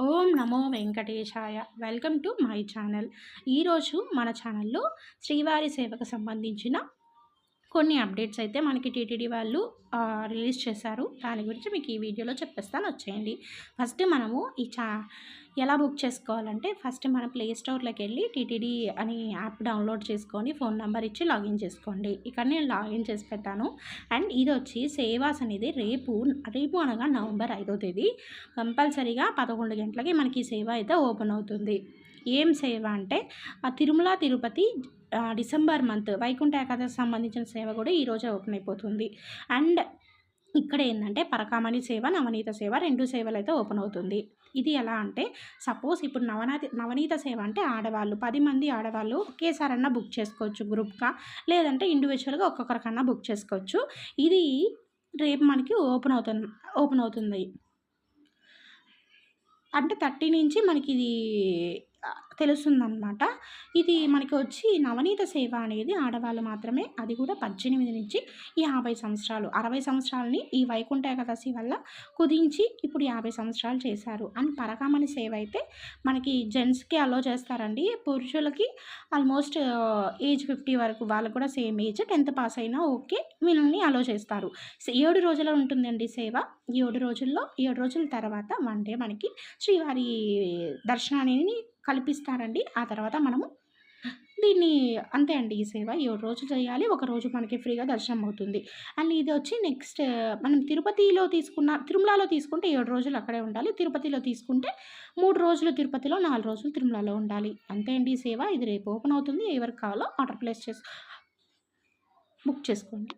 Om Namo Venkatesaya. Welcome to my channel. ఈరోజు మన ఛానల్లో శ్రీవారి సేవకు సంబంధించిన కొన్ని అప్డేట్స్ అయితే మనకి టీటీడీ వాళ్ళు రిలీజ్ చేశారు. దాని గురించి మీకు ఈ వీడియోలో చెప్పేస్తాను, వచ్చేయండి. ఫస్ట్ మనము ఎలా బుక్ చేసుకోవాలంటే, ఫస్ట్ మన ప్లే స్టోర్లోకి వెళ్ళి టీటీడీ అని యాప్ డౌన్లోడ్ చేసుకొని ఫోన్ నెంబర్ ఇచ్చి లాగిన్ చేసుకోండి. ఇక్కడ నేను లాగిన్ చేసి పెట్టాను. అండ్ ఇది వచ్చి సేవాస్ అనేది రేపు అనగా నవంబర్ 5వ తేదీ కంపల్సరీగా 11 గంటలకి మనకి ఈ సేవ అయితే ఓపెన్ అవుతుంది. ఏం సేవ అంటే తిరుమల తిరుపతి డిసెంబర్ మంత్ వైకుంఠ ఏకాదశి సంబంధించిన సేవ కూడా ఈరోజే ఓపెన్ అయిపోతుంది. అండ్ ఇక్కడ ఏంటంటే పరకామణి సేవ, నవనీత సేవ 2 సేవలు అయితే ఓపెన్ అవుతుంది. ఇది ఎలా అంటే, సపోజ్ ఇప్పుడు నవనీత సేవ అంటే ఆడవాళ్ళు 10 మంది ఆడవాళ్ళు ఒకేసారన్నా బుక్ చేసుకోవచ్చు గ్రూప్గా, లేదంటే ఇండివిజువల్గా ఒక్కొక్కరికన్నా బుక్ చేసుకోవచ్చు. ఇది రేపు మనకి ఓపెన్ అవుతుంది. అంటే 30 నుంచి మనకి ఇది తెలుస్తుందనమాట. ఇది మనకి వచ్చి నవనీత సేవ అనేది ఆడవాళ్ళు మాత్రమే, అది కూడా 18 నుంచి 50 సంవత్సరాలు. 60 సంవత్సరాలని ఈ వైకుంఠ ఏకాదశి వల్ల కుదించి ఇప్పుడు 50 సంవత్సరాలు చేశారు. అండ్ పరకామణి సేవ అయితే మనకి జెంట్స్కి అలో చేస్తారండి. పురుషులకి ఆల్మోస్ట్ ఏజ్ 50 వరకు, వాళ్ళకు కూడా సేమ్ ఏజ్, 10th పాస్ అయినా ఓకే, వీళ్ళని అలో చేస్తారు. 7 రోజులు ఉంటుందండి సేవ. 7 రోజుల్లో 7 రోజుల తర్వాత 1 డే మనకి శ్రీవారి దర్శనాన్ని కల్పిస్తారండి. ఆ తర్వాత మనము దీన్ని అంతే అండి. ఈ సేవ 7 రోజులు చేయాలి. ఒక రోజు మనకి ఫ్రీగా దర్శనం అవుతుంది. అండ్ ఇది వచ్చి నెక్స్ట్ మనం తిరుమలలో తీసుకుంటే 7 రోజులు అక్కడే ఉండాలి. తిరుపతిలో తీసుకుంటే 3 రోజులు తిరుపతిలో, 4 రోజులు తిరుమలలో ఉండాలి. అంతే అండి ఈ సేవ. ఇది రేపు ఓపెన్ అవుతుంది. ఎవరికి కావాలో ఆర్డర్ ప్లేస్ బుక్ చేసుకోండి.